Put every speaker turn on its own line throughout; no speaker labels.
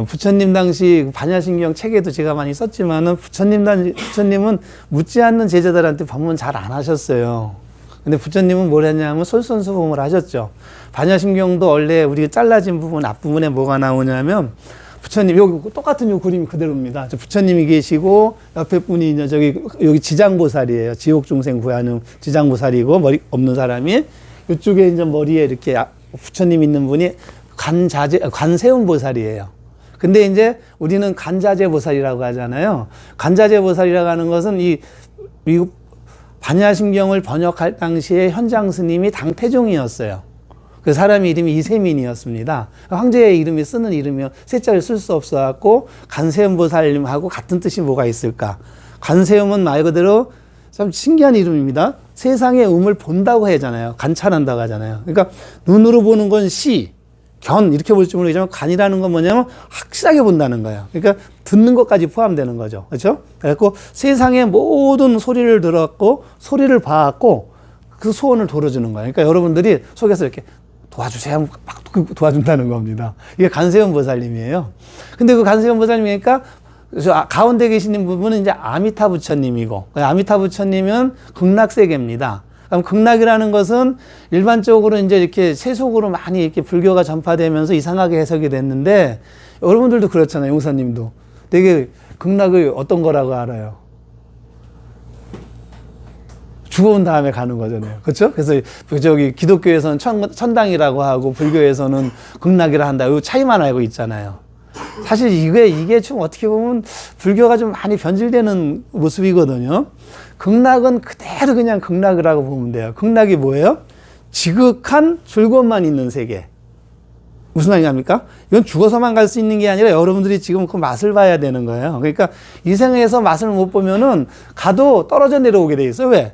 부처님 당시 반야심경 책에도 제가 많이 썼지만은 부처님은 묻지 않는 제자들한테 법문 잘 안 하셨어요. 근데 부처님은 뭘 했냐면 솔선수범을 하셨죠. 반야심경도 원래 우리가 잘라진 부분 앞부분에 뭐가 나오냐면 부처님 여기 똑같은 요 그림이 그대로입니다. 부처님이 계시고 옆에 분이 이제 여기 지장보살이에요. 지옥 중생 구하는 지장보살이고 머리 없는 사람이 이쪽에 이제 머리에 이렇게 부처님 있는 분이 관세음보살이에요. 근데 이제 우리는 간자재보살이라고 하잖아요. 간자재보살이라고 하는 것은 이 반야심경을 번역할 당시에 현장 스님이 당태종이었어요. 그 사람이 이름이 이세민이었습니다. 황제의 이름이 쓰는 이름이요. 세자를 쓸 수 없어갖고 간세음보살님하고 같은 뜻이 뭐가 있을까? 간세음은 말 그대로 참 신기한 이름입니다. 세상의 음을 본다고 하잖아요. 관찰한다고 하잖아요. 그러니까 눈으로 보는 건 시, 견 이렇게 볼지 모르겠지만 간이라는 건 뭐냐면 확실하게 본다는 거예요. 그러니까 듣는 것까지 포함되는 거죠. 그렇죠? 그래서 세상의 모든 소리를 들었고 소리를 봐갖고 그 소원을 도와주는 거예요. 그러니까 여러분들이 속에서 이렇게 도와주세요 하면 막 도와준다는 겁니다. 이게 간세음보살님이에요. 근데 그 간세음보살님이니까 가운데 계시는 부분은 이제 아미타 부처님이고, 아미타 부처님은 극락세계입니다. 그럼 극락이라는 것은 일반적으로 이제 이렇게 세속으로 많이 이렇게 불교가 전파되면서 이상하게 해석이 됐는데, 여러분들도 그렇잖아요. 용사님도. 되게 극락을 어떤 거라고 알아요? 죽어온 다음에 가는 거잖아요. 그렇죠? 그래서 저기 기독교에서는 천당이라고 하고 불교에서는 극락이라 한다. 이 차이만 알고 있잖아요. 사실 이게 좀 어떻게 보면 불교가 좀 많이 변질되는 모습이거든요. 극락은 그대로 그냥 극락이라고 보면 돼요. 극락이 뭐예요? 지극한 즐거움만 있는 세계. 무슨 말이냐니까? 이건 죽어서만 갈 수 있는 게 아니라 여러분들이 지금 그 맛을 봐야 되는 거예요. 그러니까 이 생에서 맛을 못 보면은 가도 떨어져 내려오게 돼 있어요. 왜?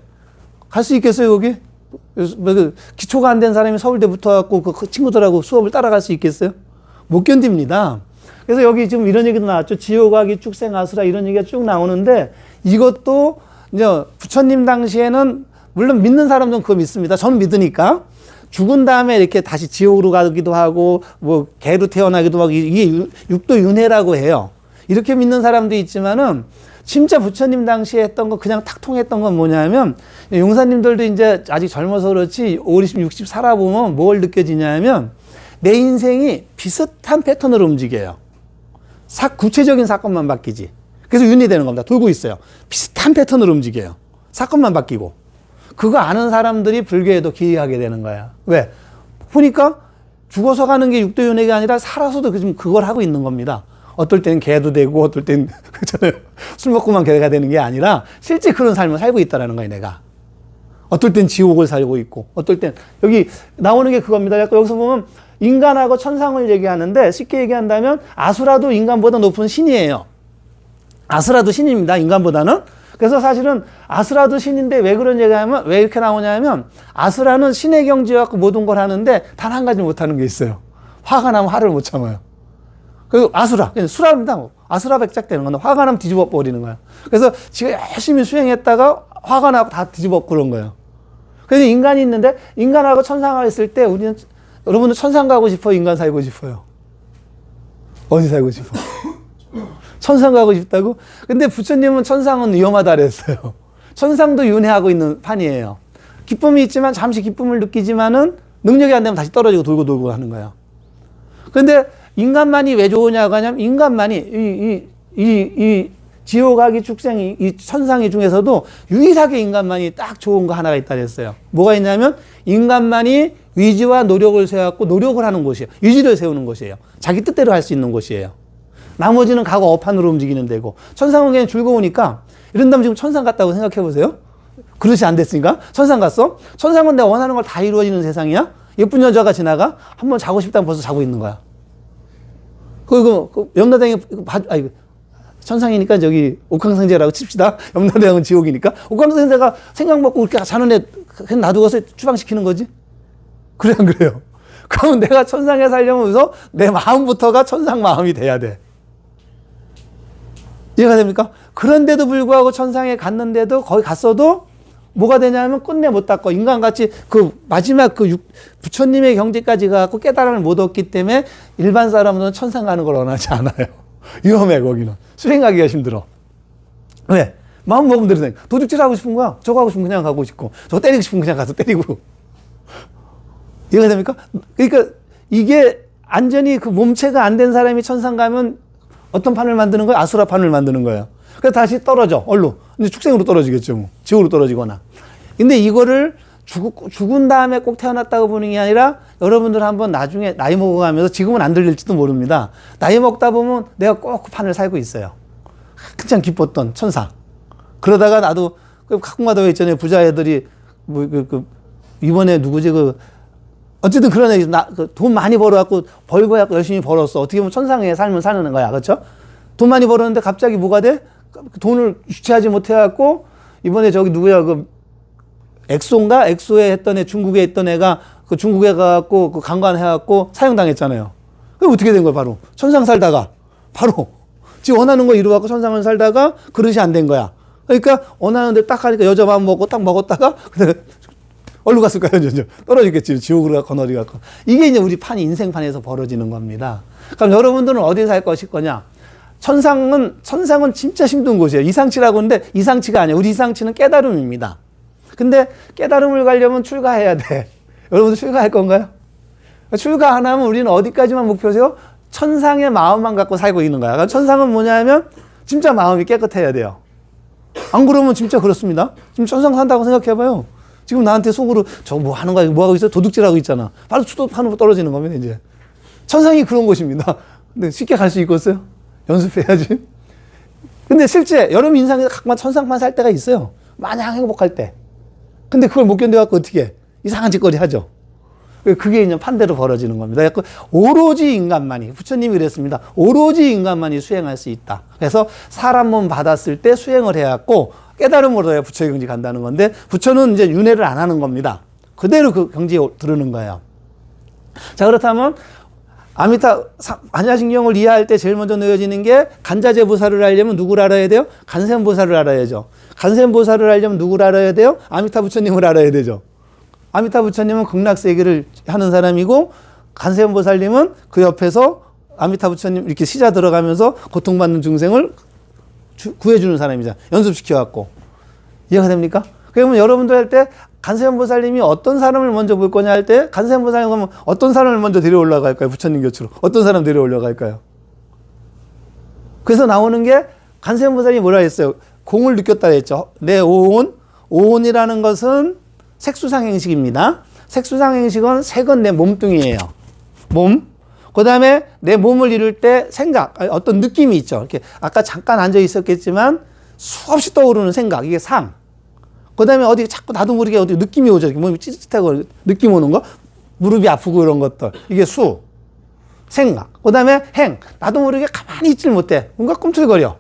갈 수 있겠어요, 여기? 기초가 안 된 사람이 서울대 붙어갖고 그 친구들하고 수업을 따라갈 수 있겠어요? 못 견딥니다. 그래서 여기 지금 이런 얘기도 나왔죠. 지옥아기, 축생, 아수라 이런 얘기가 쭉 나오는데 이것도 이제 부처님 당시에는 물론 믿는 사람들은 그거 믿습니다. 저는 믿으니까. 죽은 다음에 이렇게 다시 지옥으로 가기도 하고 뭐 개로 태어나기도 하고 이게 육도윤회라고 해요. 이렇게 믿는 사람도 있지만은 진짜 부처님 당시에 했던 거 그냥 탁 통했던 건 뭐냐면 용사님들도 이제 아직 젊어서 그렇지 50, 60 살아보면 뭘 느껴지냐면 내 인생이 비슷한 패턴으로 움직여요. 구체적인 사건만 바뀌지. 그래서 윤회되는 겁니다. 돌고 있어요. 비슷한 패턴으로 움직여요. 사건만 바뀌고. 그거 아는 사람들이 불교에도 기여하게 되는 거야. 왜? 보니까 죽어서 가는 게 육도윤회가 아니라 살아서도 지금 그걸 하고 있는 겁니다. 어떨 때는 개도 되고 어떨 때는 그렇잖아요. 술 먹고만 개가 되는 게 아니라 실제 그런 삶을 살고 있다라는 거예요, 내가. 어떨 땐 지옥을 살고 있고 어떨 땐 여기 나오는 게 그겁니다. 여기서 보면 인간하고 천상을 얘기하는데 쉽게 얘기한다면 아수라도 인간보다 높은 신이에요. 아수라도 신입니다. 인간보다는. 그래서 사실은 아수라도 신인데 왜 그런 얘기하면 왜 이렇게 나오냐면 아수라는 신의 경지에 갖고 모든 걸 하는데 단 한 가지 못하는 게 있어요. 화가 나면 화를 못 참아요. 그 아수라, 수라입니다. 아수라 백작되는 건데 화가 나면 뒤집어 버리는 거야. 그래서 지가 열심히 수행했다가 화가 나고 다 뒤집어 그런 거예요. 그래서 인간이 있는데 인간하고 천상하고 있을 때 우리는 여러분들 천상 가고 싶어요? 인간 살고 싶어요? 어디 살고 싶어? 천상 가고 싶다고? 근데 부처님은 천상은 위험하다 그랬어요. 천상도 윤회하고 있는 판이에요. 기쁨이 있지만 잠시 기쁨을 느끼지만은 능력이 안 되면 다시 떨어지고 돌고 하는 거예요. 근데 인간만이 왜 좋으냐고 하냐면 인간만이 이 지옥아기 축생이 이 천상이 중에서도 유일하게 인간만이 딱 좋은 거 하나가 있다 그랬어요. 뭐가 있냐면 인간만이 위지와 노력을 세워갖고 노력을 하는 곳이에요. 의지를 세우는 곳이에요. 자기 뜻대로 할 수 있는 곳이에요. 나머지는 가고 업판으로 움직이는 데고 천상은 그냥 즐거우니까 이런다면 지금 천상 갔다고 생각해 보세요. 그릇이 안 됐으니까 천상 갔어? 천상은 내가 원하는 걸 다 이루어지는 세상이야? 예쁜 여자가 지나가? 한번 자고 싶다면 벌써 자고 있는 거야. 염라대왕이 천상이니까 저기 옥황상제라고 칩시다. 염라대왕은 지옥이니까 옥황상제가 생각 먹고 그렇게 자는 애 그냥 놔두고서 추방시키는 거지. 그래 안 그래요? 그러면 내가 천상에 살려면서 내 마음부터가 천상 마음이 돼야 돼. 이해가 됩니까? 그런데도 불구하고 천상에 갔는데도 거기 갔어도 뭐가 되냐면 끝내 못 닦고 인간같이 그 마지막 부처님의 경지까지 가고 깨달음을 못 얻기 때문에 일반 사람들은 천상 가는 걸 원하지 않아요. 위험해, 거기는. 수행하기가 힘들어. 왜? 마음 먹으면 대로 생각. 도둑질 하고 싶은 거야. 저거 하고 싶으면 그냥 가고 싶고, 저거 때리고 싶으면 그냥 가서 때리고. 이해가 됩니까? 그러니까 이게 완전히 그 몸체가 안 된 사람이 천상 가면 어떤 판을 만드는 거예요? 아수라 판을 만드는 거예요. 그래서 다시 떨어져, 얼로. 이제 축생으로 떨어지겠죠, 뭐. 지옥으로 떨어지거나. 근데 이거를 죽은 다음에 꼭 태어났다고 보는 게 아니라 여러분들 한번 나중에 나이 먹어가면서 지금은 안 들릴지도 모릅니다. 나이 먹다 보면 내가 꼭 그 판을 살고 있어요. 한참 기뻤던 천상. 그러다가 나도 가끔가다 왜 있잖아요. 부자 애들이 이번에 누구지 어쨌든 그런 애 돈 많이 벌어갖고 벌고 열심히 벌었어. 어떻게 보면 천상의 삶을 사는 거야, 그렇죠? 돈 많이 벌었는데 갑자기 뭐가 돼? 돈을 유치하지 못해갖고 이번에 저기 누구야 엑소인가? 엑소에 했던 애, 중국에 있던 애가 중국에 가갖고 강간해갖고 사형당했잖아요. 그게 어떻게 된 거야, 바로? 천상 살다가 바로 지 원하는 거 이루어갖고 천상을 살다가 그릇이 안 된 거야. 그러니까 원하는 데 딱 하니까 여자 밥 먹고 딱 먹었다가 어디로 갔을까요? 떨어지겠지. 지옥으로 건너리 갖고. 이게 이제 우리 판이 인생판에서 벌어지는 겁니다. 그럼 여러분들은 어디 살 것일 거냐? 천상은 진짜 힘든 곳이에요. 이상치라고 하는데 이상치가 아니에요. 우리 이상치는 깨달음입니다. 근데 깨달음을 가려면 출가해야 돼. 여러분들 출가할 건가요? 출가 안 하면 우리는 어디까지만 목표세요? 천상의 마음만 갖고 살고 있는 거야. 그러니까 천상은 뭐냐면 진짜 마음이 깨끗해야 돼요. 안 그러면 진짜 그렇습니다. 지금 천상 산다고 생각해봐요. 지금 나한테 속으로 저 뭐 하는 거야? 뭐 하고 있어? 도둑질하고 있잖아. 바로 추도판으로 떨어지는 겁니다, 이제. 천상이 그런 곳입니다. 근데 쉽게 갈 수 있겠어요? 연습해야지. 근데 실제 여러분 인상에서 가끔만 천상판 살 때가 있어요. 마냥 행복할 때. 근데 그걸 못 견뎌갖고 어떻게 해? 이상한 짓거리 하죠. 그게 이제 판대로 벌어지는 겁니다. 오로지 인간만이, 부처님이 그랬습니다. 오로지 인간만이 수행할 수 있다. 그래서 사람 몸 받았을 때 수행을 해갖고 깨달음으로 해야 부처의 경지 간다는 건데, 부처는 이제 윤회를 안 하는 겁니다. 그대로 그 경지에 들으는 거예요. 자, 그렇다면 아미타불신경을 이해할 때 제일 먼저 놓여지는 게 간자재보살을 알려면 누구를 알아야 돼요? 간센보살을 알아야죠. 간센보살을 알려면 누구를 알아야 돼요? 아미타 부처님을 알아야 되죠. 아미타 부처님은 극락세계를 하는 사람이고, 간세음보살님은 그 옆에서 아미타 부처님 이렇게 시자 들어가면서 고통받는 중생을 구해주는 사람이잖아. 연습시켜갖고. 이해가 됩니까? 그러면 여러분들 할 때 간세음보살님이 어떤 사람을 먼저 볼 거냐 할 때, 간세음보살님 하면 어떤 사람을 먼저 데려올라갈까요? 부처님 곁으로. 어떤 사람 데려올라갈까요? 그래서 나오는 게 간세음보살님이 뭐라 했어요? 공을 느꼈다 했죠. 내 오온이라는 것은 색수상행식입니다. 색수상행식은 색은 내 몸뚱이에요. 몸. 그 다음에 내 몸을 이룰 때 생각, 어떤 느낌이 있죠. 이렇게 아까 잠깐 앉아 있었겠지만 수없이 떠오르는 생각, 이게 상. 그 다음에 어디 자꾸 나도 모르게 어디 느낌이 오죠. 이렇게 몸이 찌릿하고 느낌 오는 거. 무릎이 아프고 이런 것들. 이게 수. 생각. 그 다음에 행. 나도 모르게 가만히 있질 못해. 뭔가 꿈틀거려.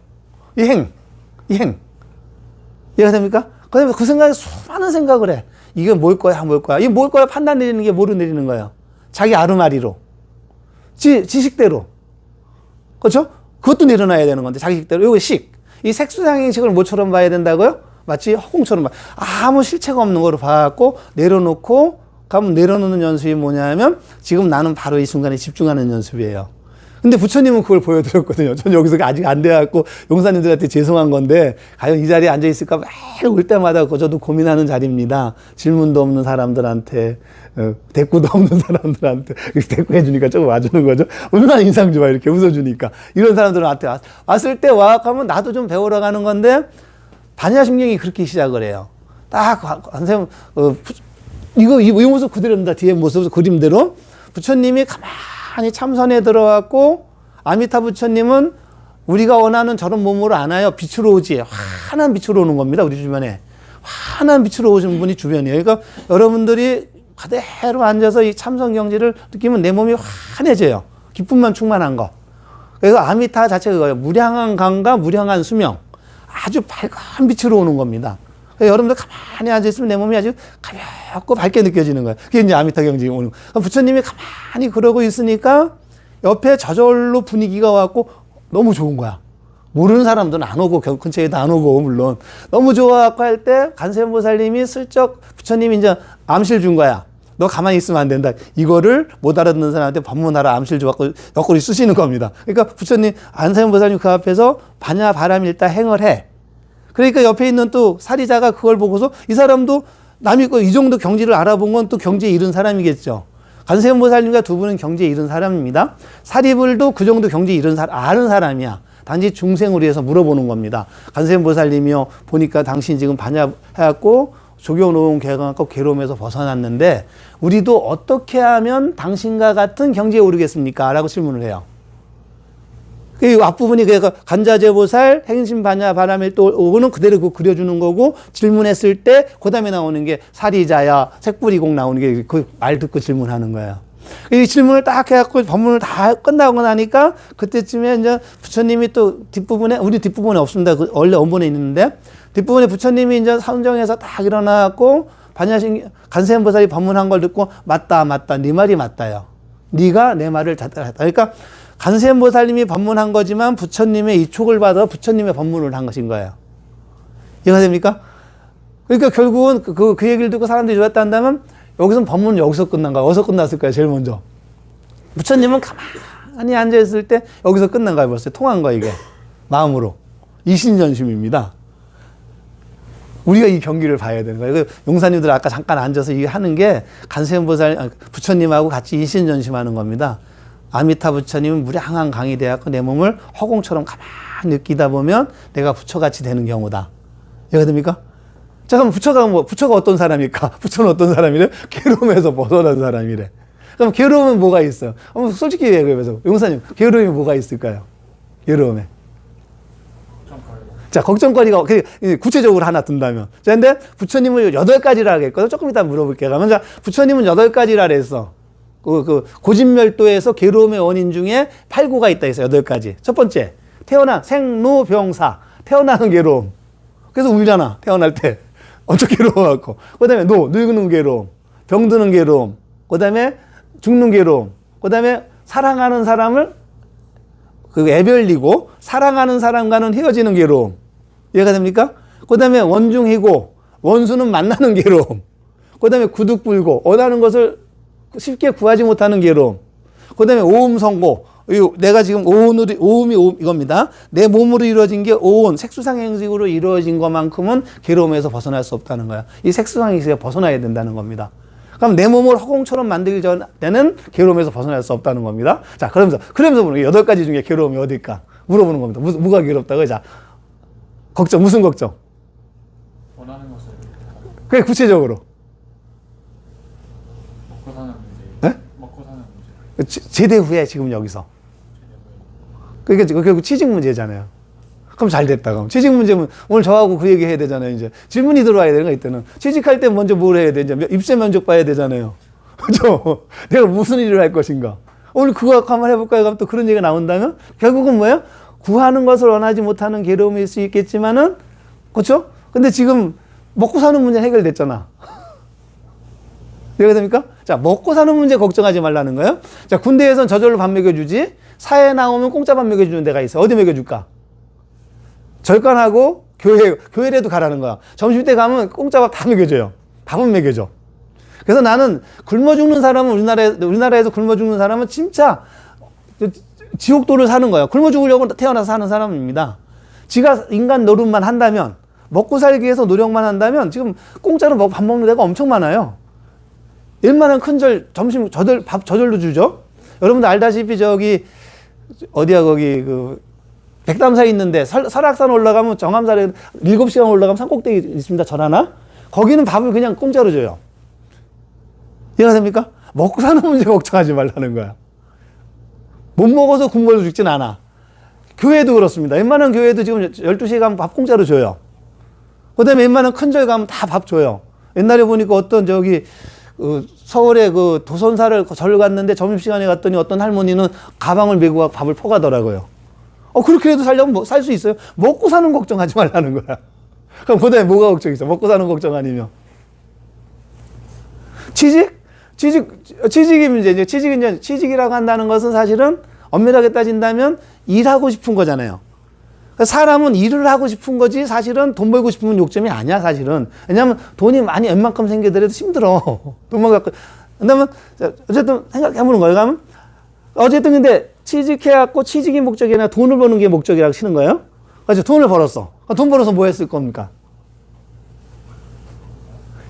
이 행. 이해가 됩니까? 그 다음에 그 생각에 수많은 생각을 해. 이게 뭘 거야, 뭘 거야. 이게 뭘 거야 판단 내리는 게 뭐로 내리는 거예요? 자기 아르마리로. 지식대로. 그렇죠? 그것도 내려놔야 되는 건데, 자기 식대로. 요거 식. 이 색수상행식을 뭐처럼 봐야 된다고요? 마치 허공처럼 봐. 아무 실체가 없는 거로 봐갖고 내려놓고, 가면 내려놓는 연습이 뭐냐면, 지금 나는 바로 이 순간에 집중하는 연습이에요. 근데 부처님은 그걸 보여드렸거든요. 전 여기서 아직 안 돼갖고 용사님들한테 죄송한 건데, 과연 이 자리에 앉아있을까 매일 올 때마다 저도 고민하는 자리입니다. 질문도 없는 사람들한테, 대꾸도 없는 사람들한테, 대꾸해주니까 조금 와주는 거죠. 얼마나 인상 좋아, 이렇게 웃어주니까. 이런 사람들한테 왔을 때 와가면 나도 좀 배우러 가는 건데, 반야심경이 그렇게 시작을 해요. 딱, 선생님, 이 모습 그대로입니다. 뒤에 모습 그림대로. 부처님이 가만히 참선에 들어왔고, 아미타 부처님은 우리가 원하는 저런 몸으로 안 와요. 빛으로 오지. 환한 빛으로 오는 겁니다. 우리 주변에. 환한 빛으로 오신 분이 주변이에요. 그러니까 여러분들이 그대로 앉아서 이 참선 경지를 느끼면 내 몸이 환해져요. 기쁨만 충만한 거. 그래서 아미타 자체가 그거예요. 무량한 강과 무량한 수명. 아주 밝은 빛으로 오는 겁니다. 여러분들 가만히 앉아있으면 내 몸이 아주 가볍고 밝게 느껴지는 거예요. 그게 이제 아미타 경지에 오는 거예요. 부처님이 가만히 그러고 있으니까 옆에 저절로 분위기가 왔고 너무 좋은 거야. 모르는 사람들은 안 오고, 근처에도 안 오고, 물론. 너무 좋아하고 할 때, 간세음보살님이 슬쩍 부처님이 이제 암실 준 거야. 너 가만히 있으면 안 된다. 이거를 못 알아듣는 사람한테 법문하라 암실 줘갖고 옆구리 쓰시는 겁니다. 그러니까 부처님, 간세음보살님 그 앞에서 반야 바람일다 행을 해. 그러니까 옆에 있는 또 사리자가 그걸 보고서 이 사람도 남이 이 정도 경지를 알아본 건 또 경지에 이른 사람이겠죠. 간세음보살님과 두 분은 경지에 이른 사람입니다. 사리불도 그 정도 경지에 이른 아는 사람이야. 단지 중생으로 해서 물어보는 겁니다. 간세음보살님이요, 보니까 당신 지금 반야해갖고 조경놓은 개강하고 괴로움에서 벗어났는데 우리도 어떻게 하면 당신과 같은 경지에 오르겠습니까? 라고 질문을 해요. 그 앞부분이 그러니까 간자재보살, 행신반야, 바람일 또 오고는 그대로 그려주는 거고 질문했을 때 그 다음에 나오는 게 사리자야, 색불이공 나오는 게 그 말 듣고 질문하는 거예요. 이 질문을 딱 해갖고 법문을 다 끝나고 나니까 그때쯤에 이제 부처님이 또 뒷부분에, 우리 뒷부분에 없습니다. 원래 원본에 있는데 뒷부분에 부처님이 이제 사운정에서 딱 일어나갖고 간세음보살이 법문한 걸 듣고 맞다, 네 말이 맞다요. 네가 내 말을 잘 했다. 그러니까 간세음보살님이 법문한 거지만 부처님의 이촉을 받아 부처님의 법문을 한 것인 거예요. 이해가 됩니까? 그러니까 결국은 그 얘기를 듣고 사람들이 좋았다 한다면 여기서는 법문은 여기서 끝난 거야. 어디서 끝났을까요? 제일 먼저. 부처님은 가만히 앉아있을 때 여기서 끝난 거야. 벌써 통한 거야, 이게. 마음으로. 이신전심입니다. 우리가 이 경기를 봐야 되는 거예요. 용사님들 아까 잠깐 앉아서 이 하는 게 간세음보살, 부처님하고 같이 이신전심하는 겁니다. 아미타 부처님은 무량한 강이 되었고 내 몸을 허공처럼 가만히 느끼다 보면 내가 부처같이 되는 경우다. 이해가 됩니까? 자, 그럼 부처가 어떤 사람일까? 부처는 어떤 사람이래? 괴로움에서 벗어난 사람이래. 그럼 괴로움은 뭐가 있어요? 솔직히 얘기해서 용사님, 괴로움이 뭐가 있을까요? 괴로움에. 자, 걱정거리가 구체적으로 하나 든다면. 자, 근데 부처님은 8가지라 하겠거든. 조금 이따 물어볼게요. 그러면 자, 부처님은 8가지라 그랬어. 고진멸도에서 괴로움의 원인 중에 8구가 있다 했어요. 8가지. 첫 번째, 생로병사. 태어나는 괴로움. 그래서 울잖아. 태어날 때. 엄청 괴로워갖고. 그 다음에 늙는 괴로움. 병드는 괴로움. 그 다음에 죽는 괴로움. 그 다음에 사랑하는 사람을 애별리고 사랑하는 사람과는 헤어지는 괴로움. 이해가 됩니까? 그 다음에 원중희고 원수는 만나는 괴로움. 그 다음에 구득불고 원하는 것을 쉽게 구하지 못하는 괴로움. 그 다음에 오음성고. 내가 지금 오음이 이겁니다. 내 몸으로 이루어진 게 오온, 색수상행식으로 이루어진 것만큼은 괴로움에서 벗어날 수 없다는 거야. 이 색수상행식에 벗어나야 된다는 겁니다. 그럼 내 몸을 허공처럼 만들기 전에는 괴로움에서 벗어날 수 없다는 겁니다. 자, 그러면서 보는 8가지 중에 괴로움이 어딜까? 물어보는 겁니다. 뭐가 괴롭다고? 자, 걱정, 무슨 걱정?
원하는 것을.
그게 구체적으로.
먹고 사는 문제.
네?
먹고 사는 문제.
제대 후에 지금 여기서. 그러니까 결국 취직 문제잖아요. 그럼 잘 됐다. 그럼 취직 문제면 오늘 저하고 그 얘기 해야 되잖아요. 이제 질문이 들어와야 되는 거 이때는. 취직할 때 먼저 뭘 해야 되죠? 입세 면접 봐야 되잖아요. 그죠? 내가 무슨 일을 할 것인가? 오늘 그거 한번 해볼까요? 그럼 또 그런 얘기가 나온다면 결국은 뭐예요? 구하는 것을 원하지 못하는 괴로움일 수 있겠지만은, 그렇죠? 근데 지금 먹고 사는 문제 해결됐잖아. 이해가 됩니까? 자, 먹고 사는 문제 걱정하지 말라는 거예요. 자, 군대에선 저절로 밥 먹여주지. 사회에 나오면 공짜 밥 먹여주는 데가 있어. 어디 먹여줄까? 절간하고 교회라도 가라는 거야. 점심때 가면 공짜 밥 다 먹여줘요. 밥은 먹여줘. 그래서 나는 굶어 죽는 사람은 우리나라에서 굶어 죽는 사람은 진짜 지옥도를 사는 거예요. 굶어 죽으려고 태어나서 사는 사람입니다. 지가 인간 노릇만 한다면, 먹고 살기 위해서 노력만 한다면 지금 공짜로 밥 먹는 데가 엄청 많아요. 얼마나 큰 점심 밥 저절로 주죠. 여러분들 알다시피 어디야 거기 백담사에 있는데 설악산 올라가면 정암산에 7시간 올라가면 산꼭대기 있습니다. 절 하나. 거기는 밥을 그냥 공짜로 줘요. 이해가 됩니까? 먹고 사는 문제 걱정하지 말라는 거야. 못 먹어서 굶어 죽진 않아. 교회도 그렇습니다. 웬만한 교회도 지금 12시에 가면 밥 공짜로 줘요. 그 다음에 웬만한 큰 절 가면 다 밥 줘요. 옛날에 보니까 어떤 서울에 도선사를 절 갔는데 점심시간에 갔더니 어떤 할머니는 가방을 메고 가고 밥을 퍼가더라고요. 그렇게라도 살려면 살 수 있어요. 먹고 사는 걱정하지 말라는 거야. 그럼 그 다음에 뭐가 걱정 있어? 먹고 사는 걱정 아니면. 취직이 문제죠. 취직이라고 한다는 것은 사실은 엄밀하게 따진다면 일하고 싶은 거잖아요. 사람은 일을 하고 싶은 거지 사실은 돈 벌고 싶으면 욕심이 아니야 사실은. 왜냐하면 돈이 많이 웬만큼 생기더라도 힘들어. 돈만 갖고. 그다음에 어쨌든 생각해보는 거예요. 그러면 어쨌든 근데 취직해갖고 취직이 목적이 아니라 돈을 버는 게 목적이라고 치는 거예요. 그렇죠. 돈을 벌었어. 돈 벌어서 뭐 했을 겁니까?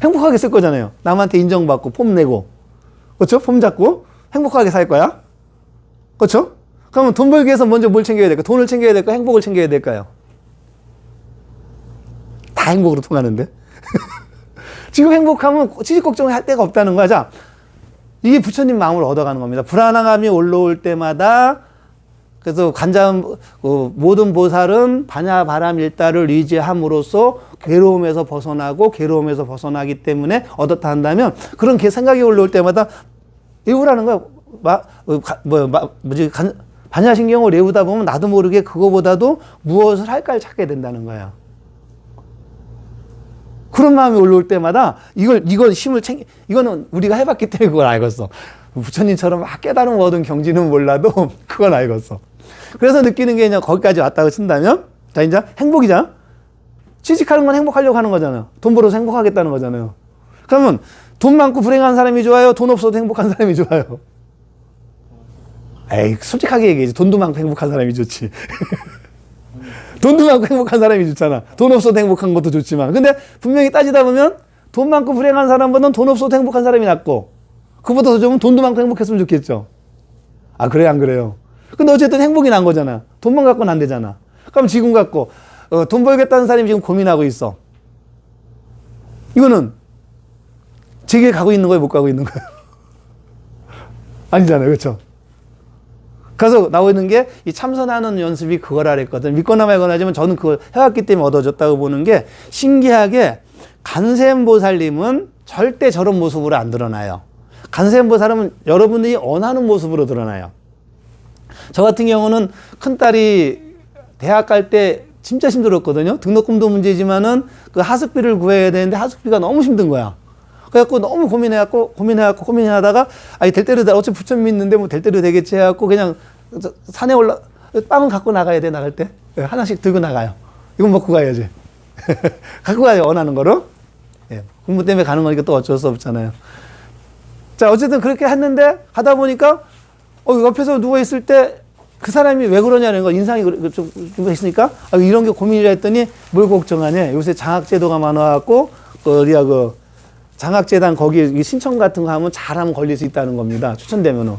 행복하게 쓸 거잖아요. 남한테 인정받고 폼 내고. 그렇죠? 폼 잡고 행복하게 살 거야. 그렇죠? 그러면 돈 벌기 위해서 먼저 뭘 챙겨야 될까? 돈을 챙겨야 될까? 행복을 챙겨야 될까요? 다 행복으로 통하는데. 지금 행복하면 취직 걱정을 할 데가 없다는 거야. 자, 이게 부처님 마음을 얻어가는 겁니다. 불안함이 올라올 때마다 그래서 모든 보살은 반야 바람 일다를 의지함으로써 괴로움에서 벗어나기 때문에 얻었다 한다면 그런 생각이 올라올 때마다 외우라는 거야. 반야신경을 외우다 보면 나도 모르게 그거보다도 무엇을 할까를 찾게 된다는 거예요. 그런 마음이 올라올 때마다 이건 힘을 이거는 우리가 해봤기 때문에 그걸 알겠어. 부처님처럼 막 깨달음 얻은 경지는 몰라도 그건 알겠어. 그래서 느끼는 게 그냥 거기까지 왔다고 친다면, 자, 이제 행복이잖아? 취직하는 건 행복하려고 하는 거잖아요. 돈 벌어서 행복하겠다는 거잖아요. 그러면 돈 많고 불행한 사람이 좋아요? 돈 없어도 행복한 사람이 좋아요? 에이, 솔직하게 얘기해야지. 돈도 많고 행복한 사람이 좋지. 돈도 많고 행복한 사람이 좋잖아. 돈 없어도 행복한 것도 좋지만. 근데 분명히 따지다 보면 돈 많고 불행한 사람보다는 돈 없어도 행복한 사람이 낫고, 그보다 더 좋으면 돈도 많고 행복했으면 좋겠죠. 아, 그래요? 안 그래요? 근데 어쨌든 행복이 난 거잖아. 돈만 갖고는 안 되잖아. 그럼 지금 갖고 돈 벌겠다는 사람이 지금 고민하고 있어. 이거는 제 길 가고 있는 거예요? 못 가고 있는 거예요? 아니잖아요. 그렇죠? 그래서 나오는 게 이 참선하는 연습이 그거라 그랬거든. 믿거나 말거나 하지만 저는 그걸 해왔기 때문에 얻어졌다고 보는 게, 신기하게 간세음보살님은 절대 저런 모습으로 안 드러나요. 간세음보살은 여러분들이 원하는 모습으로 드러나요. 저 같은 경우는 큰딸이 대학 갈 때 진짜 힘들었거든요. 등록금도 문제지만은 그 하숙비를 구해야 되는데 하숙비가 너무 힘든 거야. 그래갖고 너무 고민하다가, 아니, 될 대로 어차피 부처님 믿는데 뭐 될 대로 되겠지 해갖고 그냥 산에 빵은 갖고 나가야 돼, 나갈 때. 하나씩 들고 나가요. 이건 먹고 가야지. 갖고 가요, 원하는 거로. 예, 공부 때문에 가는 거니까 또 어쩔 수 없잖아요. 자, 어쨌든 그렇게 했는데 가다 보니까 옆에서 누워있을 때 그 사람이 왜 그러냐는 거, 인상이 좀 있으니까, 이런 게 고민이라 했더니 뭘 걱정하냐. 요새 장학제도가 많아갖고, 장학재단 거기 신청 같은 거 하면 잘하면 걸릴 수 있다는 겁니다. 추천되면은.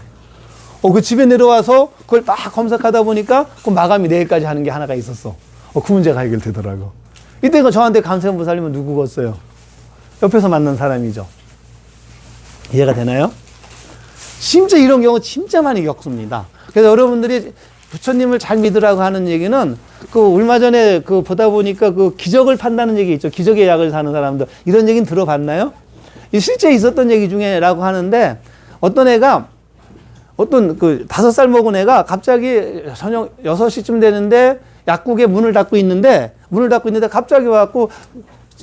그 집에 내려와서 그걸 딱 검색하다 보니까 그 마감이 내일까지 하는 게 하나가 있었어. 그 문제가 해결되더라고. 이때가 저한테 간세음보살님은 누구겠어요? 옆에서 만난 사람이죠. 이해가 되나요? 진짜 이런 경우 진짜 많이 겪습니다. 그래서 여러분들이 부처님을 잘 믿으라고 하는 얘기는 얼마 전에 보다 보니까 기적을 판다는 얘기 있죠. 기적의 약을 사는 사람들. 이런 얘기는 들어봤나요? 실제 있었던 얘기 중에라고 하는데, 어떤 애가, 5살 먹은 애가 갑자기 저녁 6시쯤 되는데 약국에 문을 닫고 있는데 갑자기 와갖고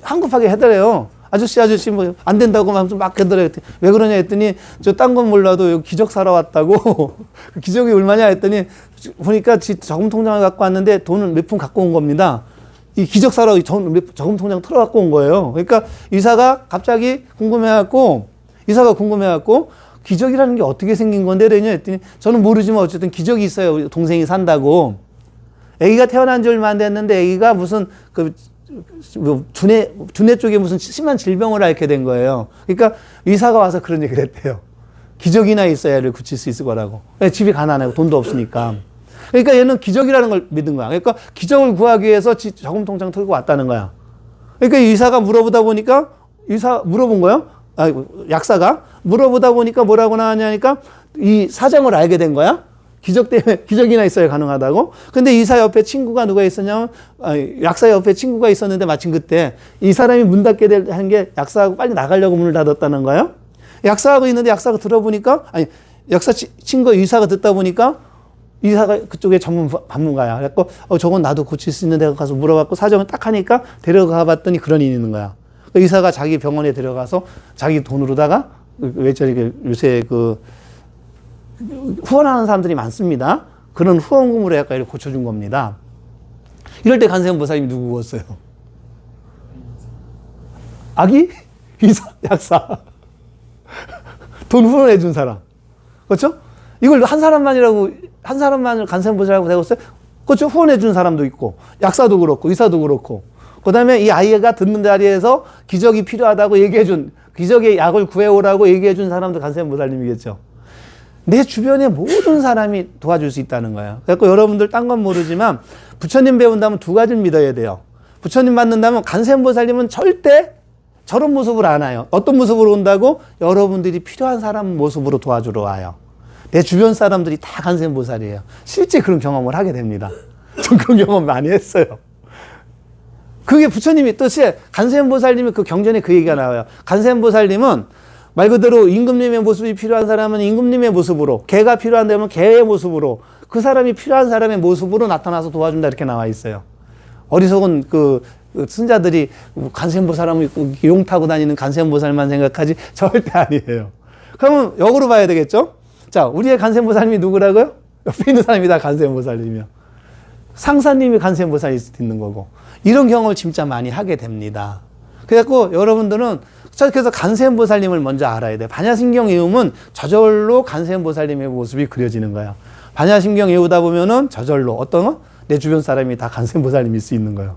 한급하게 해더래요. 아저씨 뭐 안 된다고 하면서 막 하더래요. 왜 그러냐 했더니 저 딴 건 몰라도 여기 기적 사러 왔다고. 기적이 얼마냐 했더니 보니까 저금 통장을 갖고 왔는데 돈을 몇 푼 갖고 온 겁니다. 이 기적 사러 저금 통장 털어 갖고 온 거예요. 그러니까 의사가 갑자기 궁금해갖고 기적이라는 게 어떻게 생긴 건데 그러냐 했더니 저는 모르지만 어쨌든 기적이 있어요. 동생이 산다고. 아기가 태어난 지 얼마 안 됐는데 아기가 무슨 두뇌 쪽에 무슨 심한 질병을 앓게 된 거예요. 그러니까 의사가 와서 그런 얘기를 했대요. 기적이나 있어야 애를 고칠 수 있을 거라고. 집이 가난하고 돈도 없으니까. 그러니까 얘는 기적이라는 걸 믿은 거야. 그러니까 기적을 구하기 위해서 저금 통장 털고 왔다는 거야. 그러니까 의사가 물어보다 보니까, 물어본 거예요. 약사가 물어보다 보니까 뭐라고 나왔냐니까 이 사정을 알게 된 거야. 기적 때문에, 기적이나 있어야 가능하다고. 근데 의사 옆에 친구가 누가 있었냐면, 약사 옆에 친구가 있었는데 마침 그때 이 사람이 문 닫게 한 게 약사하고 빨리 나가려고 문을 닫았다는 거예요. 약사하고 있는데 약사가 들어보니까, 약사 친구 의사가 듣다 보니까 의사가 그쪽에 전문가야. 그래갖고, 저건 나도 고칠 수 있는 데 가서 물어봤고 사정을 딱 하니까 데려가 봤더니 그런 일이 있는 거야. 의사가 자기 병원에 데려가서 자기 돈으로다가, 요새 후원하는 사람들이 많습니다. 그런 후원금으로 약간 이렇게 고쳐준 겁니다. 이럴 때 간세음보살님이 누구였어요? 아기? 의사? 약사? 돈 후원해 준 사람. 그렇죠? 이걸 한 사람만을 간세음보살이라고 되었어요? 그렇죠? 후원해 준 사람도 있고, 약사도 그렇고, 의사도 그렇고. 그 다음에 이 아이가 듣는 자리에서 기적이 필요하다고 얘기해 준, 기적의 약을 구해오라고 얘기해 준 사람도 간세음보살님이겠죠. 내 주변의 모든 사람이 도와줄 수 있다는 거예요. 그래서 여러분들 딴 건 모르지만 부처님 배운다면 두 가지를 믿어야 돼요. 부처님 받는다면 간세음보살님은 절대 저런 모습으로 안 와요. 어떤 모습으로 온다고? 여러분들이 필요한 사람 모습으로 도와주러 와요. 내 주변 사람들이 다 간세음보살이에요. 실제 그런 경험을 하게 됩니다. 전 그런 경험 많이 했어요. 그게 부처님이 뜻이 간세음보살님이 그 경전에 그 얘기가 나와요. 간세음보살님은 말 그대로 임금님의 모습이 필요한 사람은 임금님의 모습으로, 개가 필요한다면 개의 모습으로, 그 사람이 필요한 사람의 모습으로 나타나서 도와준다 이렇게 나와 있어요. 어리석은 그 승자들이 간세음보살하면 용 타고 다니는 간세음보살만 생각하지 절대 아니에요. 그러면 역으로 봐야 되겠죠? 자, 우리의 간세음보살님이 누구라고요? 옆에 있는 사람이 다 간세음보살님이요. 상사님이 간세음보살일 수도 있는 거고. 이런 경험을 진짜 많이 하게 됩니다. 그래갖고 여러분들은 그래서 간세음보살님을 먼저 알아야 돼요. 반야심경 외우면 저절로 간세음보살님의 모습이 그려지는 거예요. 반야심경 외우다 보면은 저절로 어떤 거? 내 주변 사람이 다 간세음보살님일 수 있는 거예요.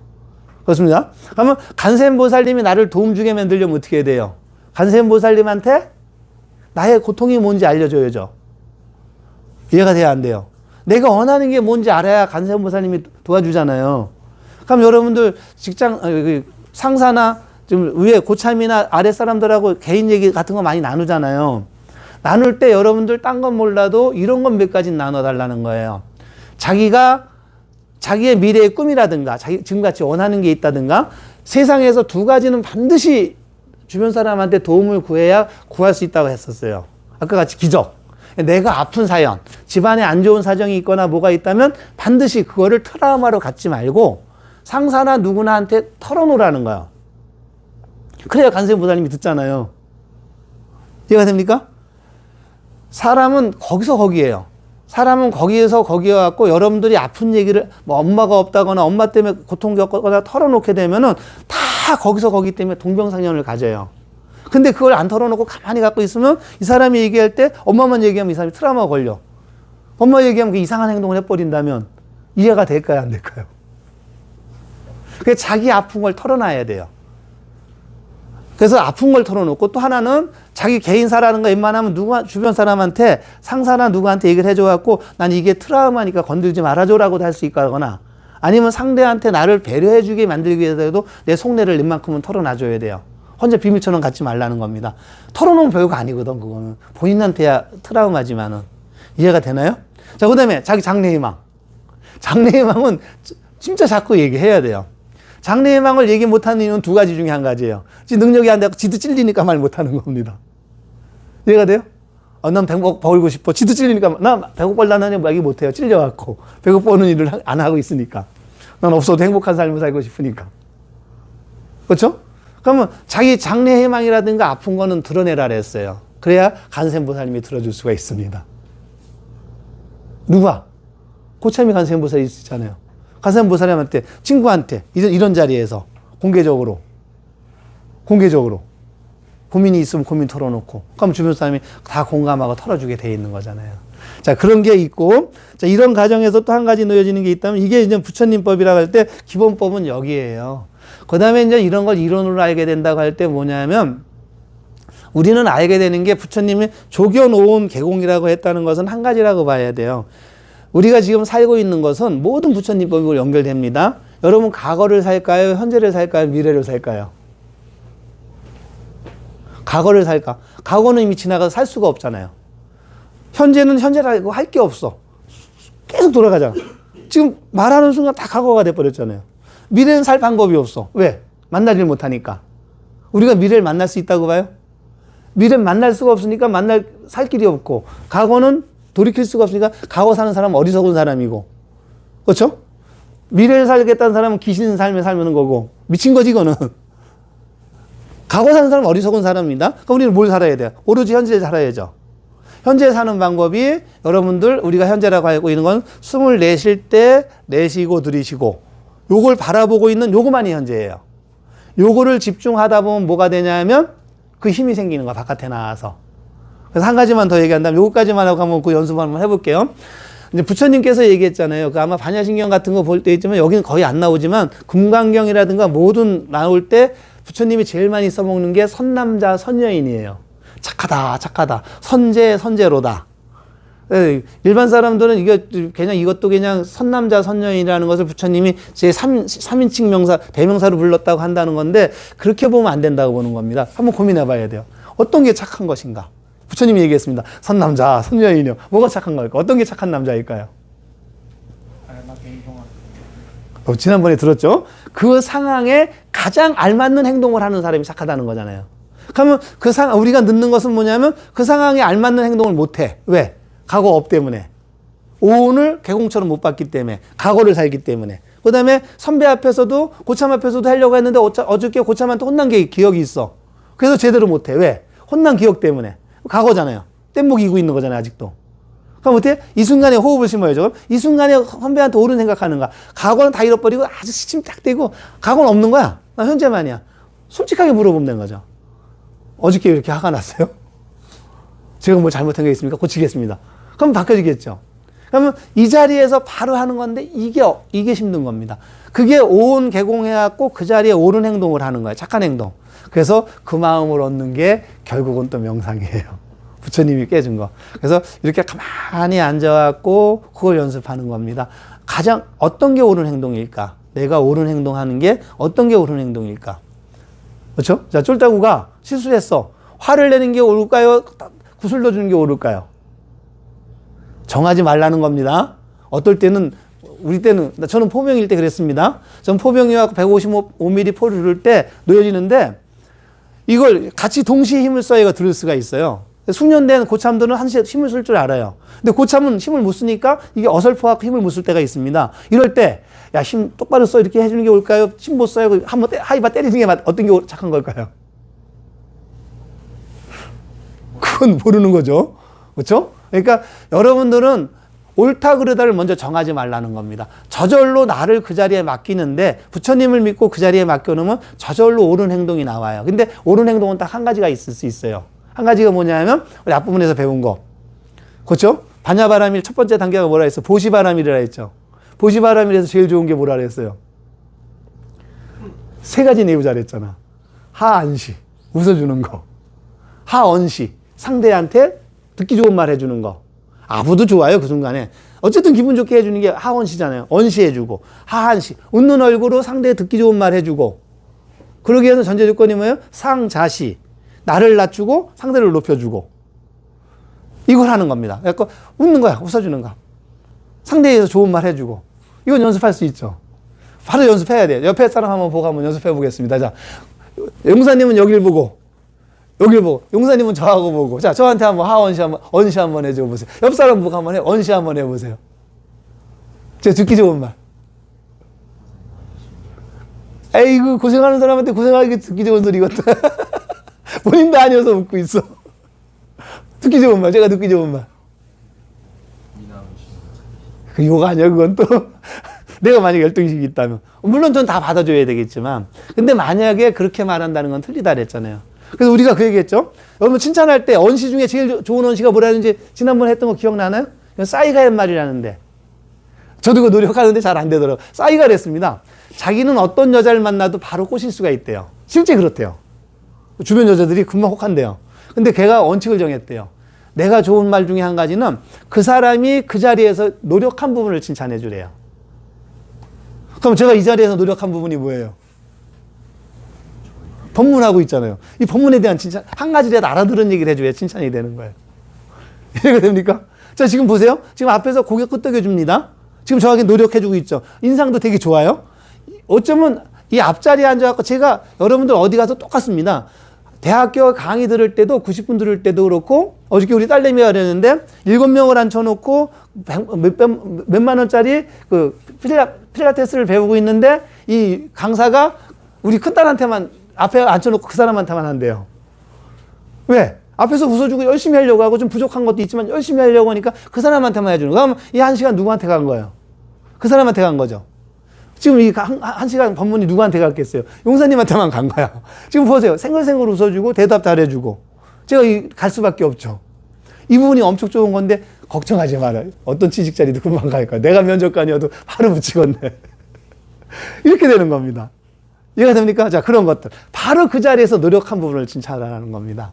그렇습니다. 그러면 간세음보살님이 나를 도움 주게 만들려면 어떻게 해야 돼요? 간세음보살님한테 나의 고통이 뭔지 알려줘야죠. 이해가 돼야 안 돼요. 내가 원하는 게 뭔지 알아야 간세음보살님이 도와주잖아요. 그럼 여러분들 직장 상사나 좀 위에 고참이나 아래 사람들하고 개인 얘기 같은 거 많이 나누잖아요. 나눌 때 여러분들 딴 건 몰라도 이런 건 몇 가지 나눠달라는 거예요. 자기의 미래의 꿈이라든가 지금같이 원하는 게 있다든가 세상에서 두 가지는 반드시 주변 사람한테 도움을 구해야 구할 수 있다고 했었어요. 아까 같이 기적. 내가 아픈 사연, 집안에 안 좋은 사정이 있거나 뭐가 있다면 반드시 그거를 트라우마로 갖지 말고 상사나 누구나한테 털어놓으라는 거예요. 그래야 간세음보살님이 듣잖아요. 이해가 됩니까? 사람은 거기서 거기에요. 사람은 거기에서 거기여갖고 여러분들이 아픈 얘기를 뭐 엄마가 없다거나 엄마 때문에 고통 겪거나 털어놓게 되면은 다 거기서 거기 때문에 동병상련을 가져요. 근데 그걸 안 털어놓고 가만히 갖고 있으면 이 사람이 얘기할 때 엄마만 얘기하면 이 사람이 트라우마가 걸려. 엄마 얘기하면 그 이상한 행동을 해버린다면 이해가 될까요? 안 될까요? 그래서 자기 아픈 걸 털어놔야 돼요. 그래서 아픈 걸 털어놓고 또 하나는 자기 개인사라는 거 웬만하면 주변 사람한테 상사나 누구한테 얘기를 해줘갖고 난 이게 트라우마니까 건들지 말아줘라고도 할 수 있거나 아니면 상대한테 나를 배려해주게 만들기 위해서도 내 속내를 웬만큼은 털어놔줘야 돼요. 혼자 비밀처럼 갖지 말라는 겁니다. 털어놓으면 별거 아니거든, 그거는. 본인한테야 트라우마지만은. 이해가 되나요? 자, 그 다음에 자기 장래희망. 장래희망은 진짜 자꾸 얘기해야 돼요. 장래희망을 얘기 못하는 이유는 두 가지 중에 한 가지예요. 능력이 안 되고 지도 찔리니까 말 못하는 겁니다. 이해가 돼요? 난 100억 벌고 싶어. 지도 찔리니까 나 100억 벌라는 얘기 못해요. 찔려갖고 100억 버는 일을 안 하고 있으니까. 난 없어도 행복한 삶을 살고 싶으니까. 그렇죠? 그러면 자기 장래희망이라든가 아픈 거는 드러내라 그랬어요. 그래야 간세음보살님이 들어줄 수가 있습니다. 누가? 고참이 간세음보살일 수 있잖아요. 간세음보살님한테 친구한테 이런 자리에서 공개적으로 고민이 있으면 고민 털어놓고 그럼 주변 사람이 다 공감하고 털어주게 돼 있는 거잖아요. 자, 그런 게 있고, 자, 이런 과정에서 또 한 가지 놓여지는 게 있다면 이게 이제 부처님법이라고 할 때 기본법은 여기에요. 그 다음에 이제 이런 걸 이론으로 알게 된다고 할 때 뭐냐면 우리는 알게 되는 게 부처님이 조겨놓은 계공이라고 했다는 것은 한 가지라고 봐야 돼요. 우리가 지금 살고 있는 것은 모든 부처님법으로 연결됩니다. 여러분 과거를 살까요? 현재를 살까요? 미래를 살까요? 과거를 살까? 과거는 이미 지나가서 살 수가 없잖아요. 현재는 현재라고 할 게 없어. 계속 돌아가잖아. 지금 말하는 순간 다 과거가 돼버렸잖아요. 미래는 살 방법이 없어. 왜? 만나질 못하니까. 우리가 미래를 만날 수 있다고 봐요? 미래는 만날 수가 없으니까 살 길이 없고, 과거는 돌이킬 수가 없으니까 과거 사는 사람은 어리석은 사람이고, 그렇죠? 미래를 살겠다는 사람은 귀신 삶을 살는 거고, 미친 거지 이거는. 과거 사는 사람은 어리석은 사람입니다. 그럼 우리는 뭘 살아야 돼요? 오로지 현재에 살아야죠. 현재 사는 방법이 여러분들 우리가 현재라고 알고 있는 건 숨을 내쉴 때 내쉬고 들이쉬고 요걸 바라보고 있는 요거만이 현재예요. 요거를 집중하다 보면 뭐가 되냐면 그 힘이 생기는 거야, 바깥에 나와서. 그래서 한 가지만 더 얘기한다면 요거까지만 하고 한번 그 연습 한번 해볼게요. 이제 부처님께서 얘기했잖아요. 그 아마 반야신경 같은 거 볼 때 있지만 여기는 거의 안 나오지만 금강경이라든가 모든 나올 때 부처님이 제일 많이 써먹는 게 선남자 선여인이에요. 착하다, 착하다. 선제, 선제로다. 일반 사람들은 이것도 그냥 선남자 선여인이라는 것을 부처님이 제 3인칭 명사, 대명사로 불렀다고 한다는 건데 그렇게 보면 안 된다고 보는 겁니다. 한번 고민해 봐야 돼요. 어떤 게 착한 것인가? 부처님이 얘기했습니다. 선남자, 선여인이요. 뭐가 착한 걸까? 어떤 게 착한 남자일까요?
알맞게 행동하는
지난번에 들었죠? 그 상황에 가장 알맞는 행동을 하는 사람이 착하다는 거잖아요. 그러면 우리가 늦는 것은 뭐냐면 그 상황에 알맞는 행동을 못 해. 왜? 각오업 때문에. 오온을 개공처럼 못 봤기 때문에. 각오를 살기 때문에. 그 다음에 선배 앞에서도 고참 앞에서도 하려고 했는데 어저께 고참한테 혼난 게 기억이 있어. 그래서 제대로 못 해. 왜? 혼난 기억 때문에. 각오잖아요. 뗏목 이고 있는 거잖아요, 아직도. 그럼 어떻게? 이 순간에 호흡을 심어야죠. 이 순간에 선배한테 옳은 생각하는가. 각오는 다 잃어버리고 아주 시침 딱 대고 각오는 없는 거야. 나 현재만이야. 솔직하게 물어보면 되는 거죠. 어저께 왜 이렇게 화가 났어요? 제가 뭐 잘못한 게 있습니까? 고치겠습니다. 그럼 바뀌어지겠죠. 그러면 이 자리에서 바로 하는 건데 이게 힘든 겁니다. 그게 온 개공해갖고 그 자리에 옳은 행동을 하는 거예요. 착한 행동. 그래서 그 마음을 얻는 게 결국은 또 명상이에요. 부처님이 깨준 거. 그래서 이렇게 가만히 앉아갖고 그걸 연습하는 겁니다. 가장 어떤 게 옳은 행동일까? 내가 옳은 행동하는 게 어떤 게 옳은 행동일까? 그렇죠? 자, 쫄따구가 실수했어. 화를 내는 게 옳을까요? 구슬러 주는 게 옳을까요? 정하지 말라는 겁니다. 어떨 때는 저는 포병일 때 그랬습니다. 전 포병이와 155mm 포를 누를 때 놓여지는데 이걸 같이 동시에 힘을 써야 들을 수가 있어요. 숙련된 고참들은 한시에 힘을 쓸 줄 알아요. 근데 고참은 힘을 못 쓰니까 이게 어설퍼갖고 힘을 못 쓸 때가 있습니다. 이럴 때, 야, 힘 똑바로 써. 이렇게 해주는 게 옳을까요? 힘 못 써요. 한번 하이바 때리는 게 어떤 게 착한 걸까요? 그건 모르는 거죠. 그렇죠? 그러니까 여러분들은 옳다 그르다를 먼저 정하지 말라는 겁니다. 저절로 나를 그 자리에 맡기는데 부처님을 믿고 그 자리에 맡겨놓으면 저절로 옳은 행동이 나와요. 근데 옳은 행동은 딱 한 가지가 있을 수 있어요. 한 가지가 뭐냐면 우리 앞부분에서 배운 거. 그렇죠? 반야바람일 첫 번째 단계가 뭐라 했어? 보시바람이라 했죠. 보시바람일에서 제일 좋은 게 뭐라 그랬어요? 세 가지 내부 잘했잖아. 하안시, 웃어주는 거. 하언시, 상대한테 듣기 좋은 말 해주는 거. 아부도 좋아요, 그 순간에. 어쨌든 기분 좋게 해주는 게 하언시잖아요. 언시 해주고. 하한시, 웃는 얼굴로 상대에 듣기 좋은 말 해주고. 그러기 위해서 전제 조건이 뭐예요? 상자시, 나를 낮추고 상대를 높여주고. 이걸 하는 겁니다. 그러니까 웃는 거야, 웃어주는 거. 상대에 대해서 좋은 말 해주고. 이건 연습할 수 있죠. 바로 연습해야 돼요. 옆에 사람 한번 보고 한번 연습해 보겠습니다. 자, 용사님은 여길 보고. 용사님은 저하고 보고. 자, 저한테 한번 언시 한번 해줘 보세요. 옆 사람 보고 한번 언시 한번 해보세요. 제가 듣기 좋은 말. 에이구, 고생하는 사람한테 고생하기 듣기 좋은 소리 이것도. 본인도 아니어서 웃고 있어. 듣기 좋은 말, 제가 듣기 좋은 말. 그 이거가 아니야, 그건 또. 내가 만약에 열등식이 있다면. 물론 전 다 받아줘야 되겠지만. 근데 만약에 그렇게 말한다는 건 틀리다 그랬잖아요. 그래서 우리가 그 얘기했죠. 여러분 칭찬할 때 언시 중에 제일 좋은 언시가 뭐라는지 지난번에 했던 거 기억나나요? 싸이가의 말이라는데. 저도 그 노력하는데 잘 안 되더라고요. 싸이가 그랬습니다. 자기는 어떤 여자를 만나도 바로 꼬실 수가 있대요. 실제 그렇대요. 주변 여자들이 금방 혹한대요. 근데 걔가 원칙을 정했대요. 내가 좋은 말 중에 한 가지는 그 사람이 그 자리에서 노력한 부분을 칭찬해 주래요. 그럼 제가 이 자리에서 노력한 부분이 뭐예요? 법문하고 있잖아요. 이 법문에 대한 칭찬, 한 가지라도 알아들은 얘기를 해줘야 칭찬이 되는 거예요. 이해가 됩니까? 자, 지금 보세요. 지금 앞에서 고개 끄덕여 줍니다. 지금 저에게 노력해주고 있죠. 인상도 되게 좋아요. 어쩌면 이 앞자리에 앉아갖고 제가 여러분들 어디 가서 똑같습니다. 대학교 강의 들을 때도 90분 들을 때도 그렇고 어저께 우리 딸내미가 그랬는데 7명을 앉혀놓고 몇만 원짜리 그 필라테스를 배우고 있는데 이 강사가 우리 큰딸한테만 앞에 앉혀놓고 그 사람한테만 한대요. 왜? 앞에서 웃어주고 열심히 하려고 하고 좀 부족한 것도 있지만 열심히 하려고 하니까 그 사람한테만 해주는 거. 그럼 이 1시간 누구한테 간 거예요? 그 사람한테 간 거죠. 지금 이 한 시간 법문이 누구한테 갔겠어요? 용사님한테만 간 거야. 지금 보세요. 생글생글 웃어주고 대답 잘해주고. 제가 갈 수밖에 없죠. 이 부분이 엄청 좋은 건데 걱정하지 말아요. 어떤 취직 자리도 금방 갈 거야. 내가 면접관이어도 바로 붙이겠네. 이렇게 되는 겁니다. 이해가 됩니까? 자, 그런 것들. 바로 그 자리에서 노력한 부분을 칭찬하는 겁니다.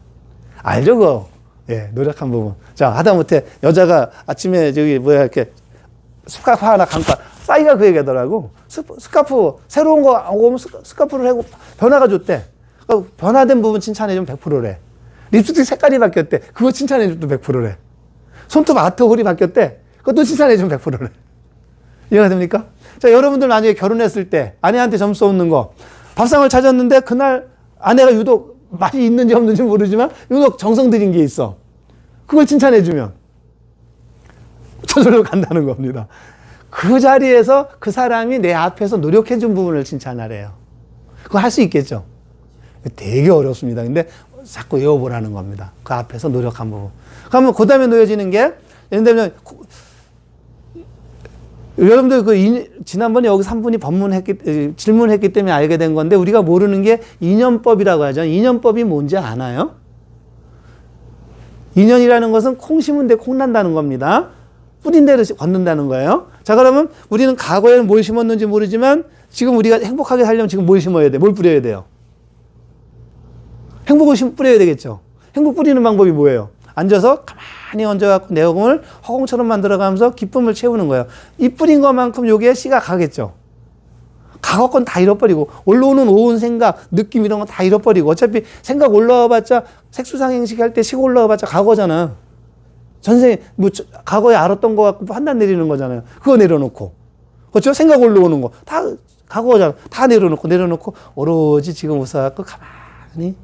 알죠, 그거? 예, 노력한 부분. 자, 하다못해 여자가 아침에 이렇게 스카프 하나 감고, 싸이가 그 얘기 하더라고. 스카프, 새로운 거 오면 스카프를 하고 변화가 줬대. 그러니까 변화된 부분 칭찬해주면 100%래. 립스틱 색깔이 바뀌었대. 그거 칭찬해주면 100%래. 손톱 아트 홀이 바뀌었대. 그것도 칭찬해주면 100%래. 이해가 됩니까? 자, 여러분들 나중에 결혼했을 때 아내한테 점수 없는 거. 밥상을 차렸는데 그날 아내가 유독 맛이 있는지 없는지 모르지만 유독 정성 들인 게 있어. 그걸 칭찬해주면 저절로 간다는 겁니다. 그 자리에서 그 사람이 내 앞에서 노력해준 부분을 칭찬하래요. 그거 할 수 있겠죠? 되게 어렵습니다. 근데 자꾸 외워보라는 겁니다. 그 앞에서 노력한 부분. 그러면 그 다음에 놓여지는 게, 예를 들면, 여러분들 지난번에 여기서 한 분이 질문했기 때문에 알게 된 건데, 우리가 모르는 게 인연법이라고 하죠. 인연법이 뭔지 아나요? 인연이라는 것은 콩 심은 데 콩 난다는 겁니다. 뿌린 대로 걷는다는 거예요. 자, 그러면 우리는 과거에는 뭘 심었는지 모르지만, 지금 우리가 행복하게 살려면 지금 뭘 심어야 돼? 뭘 뿌려야 돼요? 행복을 뿌려야 되겠죠. 행복 뿌리는 방법이 뭐예요? 앉아서 가만히 얹어갖고 내용을 허공처럼 만들어가면서 기쁨을 채우는 거예요. 이 뿌린 것만큼 여기에 씨가 가겠죠. 과거 건 다 잃어버리고 올라오는 오은 생각, 느낌 이런 건 다 잃어버리고 어차피 생각 올라와봤자 색수상행식 할 때 시고 올라와봤자 과거잖아. 전생 과거에 알았던 거 갖고 판단 내리는 거잖아요. 그거 내려놓고 그렇죠? 생각 올라오는 거 다 과거잖아. 다 내려놓고 오로지 지금 웃어갖고 가만히